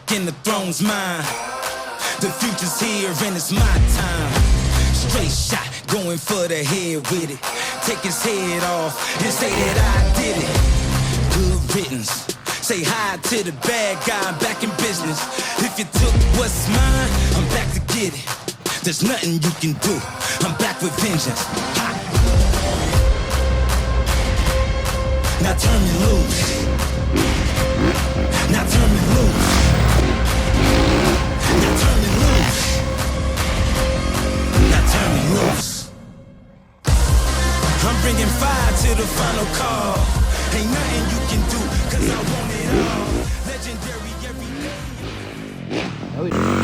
back and the throne's mine. The future's here and it's my time. Straight shot, going for the head with it. Take his head off and say that I did it. Good riddance. Say hi to the bad guy, I'm back in business. If you took what's mine, I'm back to get it. There's nothing you can do, I'm back with vengeance. Ha. Now turn me loose. Now turn me loose. Now turn me loose. Now turn me loose. I'm bringing fire to the final call. Ain't nothing you can do, cause I want it all. Legendary every day.